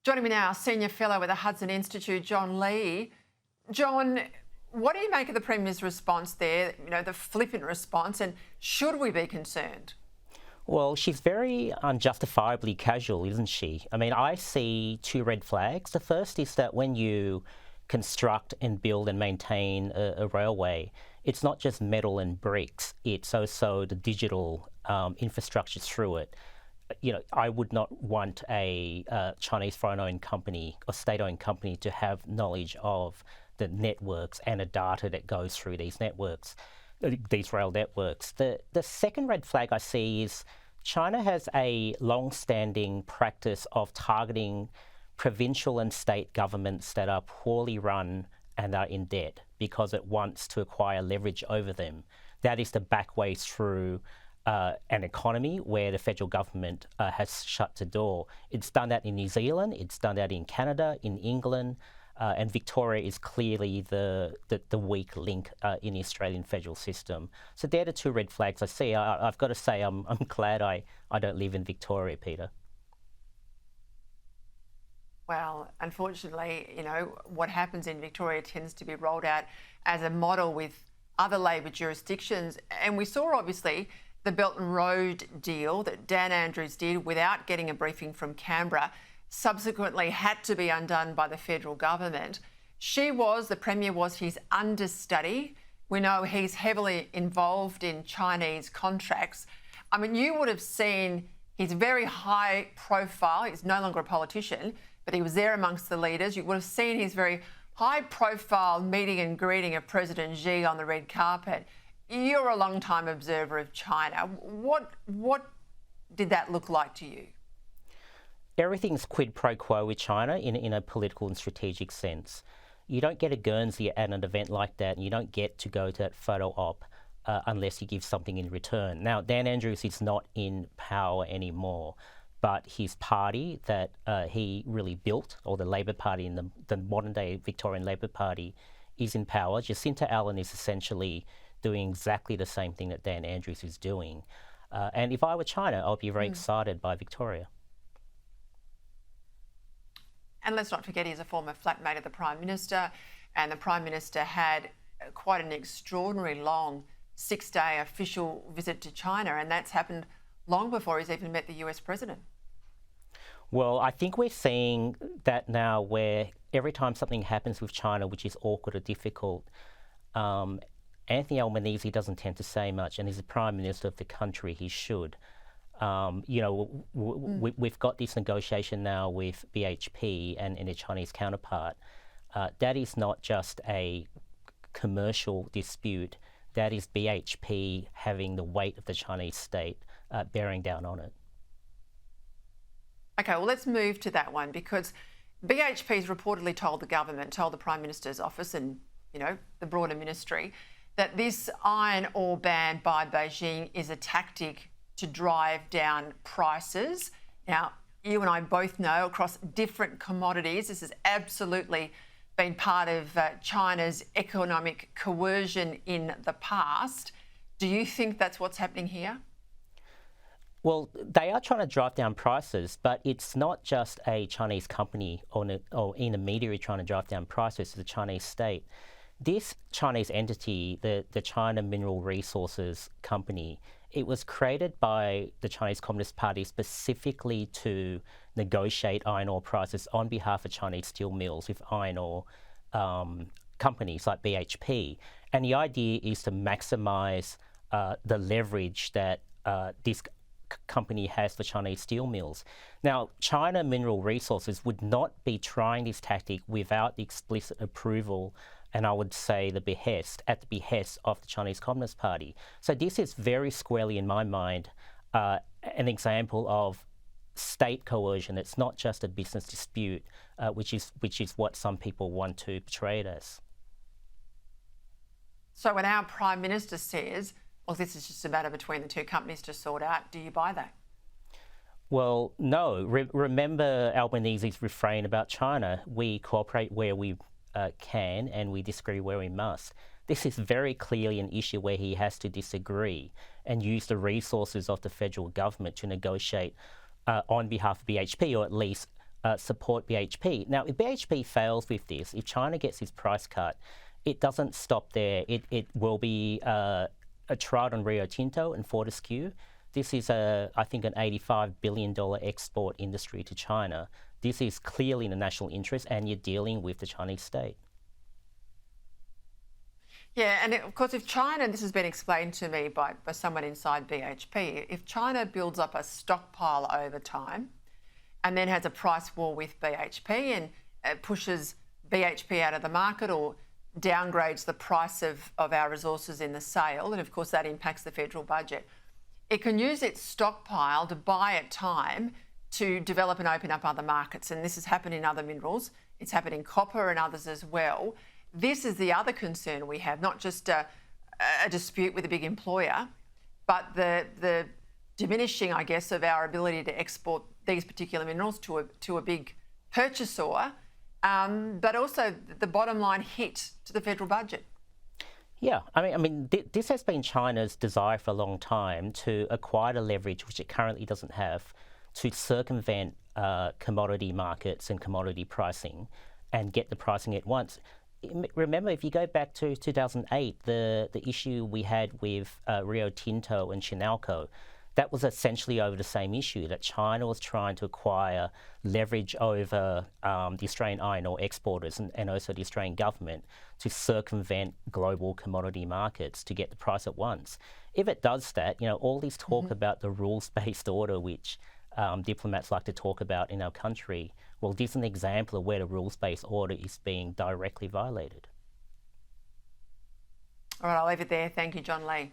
Joining me now, Senior Fellow at the Hudson Institute, John Lee. John, what do you make of the Premier's response there, the flippant response, and should we be concerned? Well, she's very unjustifiably casual, isn't she? I mean, I see two red flags. The first is that when you construct and build and maintain a railway, it's not just metal and bricks, it's also the digital infrastructure through it. I would not want a Chinese foreign-owned company or state-owned company to have knowledge of the networks and the data that goes through these networks, these rail networks. The second red flag I see is China has a long-standing practice of targeting provincial and state governments that are poorly run and are in debt because it wants to acquire leverage over them. That is the back way through an economy where the federal government has shut the door. It's done that in New Zealand, it's done that in Canada, in England, and Victoria is clearly the weak link in the Australian federal system. So they're the two red flags I see. I've got to say I'm glad I don't live in Victoria, Peter. Well, unfortunately, what happens in Victoria tends to be rolled out as a model with other Labor jurisdictions. And we saw, obviously, the Belt and Road deal that Dan Andrews did without getting a briefing from Canberra subsequently had to be undone by the federal government. The Premier was his understudy. We know he's heavily involved in Chinese contracts. I mean, you would have seen his very high profile. He's no longer a politician, but he was there amongst the leaders. You would have seen his very high profile meeting and greeting of President Xi on the red carpet. You're a long-time observer of China. What did that look like to you? Everything's quid pro quo with China in a political and strategic sense. You don't get a Guernsey at an event like that, and you don't get to go to that photo op unless you give something in return. Now, Dan Andrews is not in power anymore, but his party that he really built, or the Labor Party in the modern-day Victorian Labor Party, is in power. Jacinta Allen is essentially doing exactly the same thing that Dan Andrews is doing. And if I were China, I'd be very excited by Victoria. And let's not forget he's a former flatmate of the Prime Minister, and the Prime Minister had quite an extraordinary long 6-day official visit to China, and that's happened long before he's even met the US President. Well, I think we're seeing that now where every time something happens with China, which is awkward or difficult, Anthony Albanese doesn't tend to say much, and he's the Prime Minister of the country, he should. We've got this negotiation now with BHP and their Chinese counterpart. That is not just a commercial dispute, that is BHP having the weight of the Chinese state bearing down on it. Okay, well, let's move to that one, because BHP's reportedly told the Prime Minister's office and, the broader ministry, that this iron ore ban by Beijing is a tactic to drive down prices. Now, you and I both know across different commodities, this has absolutely been part of China's economic coercion in the past. Do you think that's what's happening here? Well, they are trying to drive down prices, but it's not just a Chinese company or an intermediary trying to drive down prices, it's the Chinese state. This Chinese entity, the China Mineral Resources Company, it was created by the Chinese Communist Party specifically to negotiate iron ore prices on behalf of Chinese steel mills with iron ore companies like BHP. And the idea is to maximize the leverage that this company has for Chinese steel mills. Now, China Mineral Resources would not be trying this tactic without the explicit approval and I would say at the behest of the Chinese Communist Party. So this is very squarely, in my mind, an example of state coercion. It's not just a business dispute, which is what some people want to portray it as. So when our Prime Minister says, well, this is just a matter between the two companies to sort out, do you buy that? Well, no. Remember Albanese's refrain about China: we cooperate where we can and we disagree where we must. This is very clearly an issue where he has to disagree and use the resources of the federal government to negotiate on behalf of BHP, or at least support BHP. Now, if BHP fails with this, if China gets its price cut, it doesn't stop there. It will be a trial on Rio Tinto and Fortescue. This is, I think, an $85 billion export industry to China. This is clearly in the national interest, and you're dealing with the Chinese state. Yeah, and of course, if China, this has been explained to me by someone inside BHP, if China builds up a stockpile over time and then has a price war with BHP and pushes BHP out of the market or downgrades the price of our resources in the sale, and of course that impacts the federal budget, it can use its stockpile to buy at time to develop and open up other markets. And this has happened in other minerals. It's happened in copper and others as well. This is the other concern we have, not just a dispute with a big employer, but the diminishing, I guess, of our ability to export these particular minerals to a big purchaser, but also the bottom line hit to the federal budget. Yeah, I mean, this has been China's desire for a long time to acquire the leverage, which it currently doesn't have, to circumvent commodity markets and commodity pricing and get the pricing at once. Remember, if you go back to 2008, the issue we had with Rio Tinto and Chinalco, that was essentially over the same issue, that China was trying to acquire leverage over the Australian iron ore exporters and also the Australian government to circumvent global commodity markets to get the price at once. If it does that, all this talk about the rules-based order, which diplomats like to talk about in our country, well, this is an example of where the rules-based order is being directly violated. All right, I'll leave it there. Thank you, John Lee.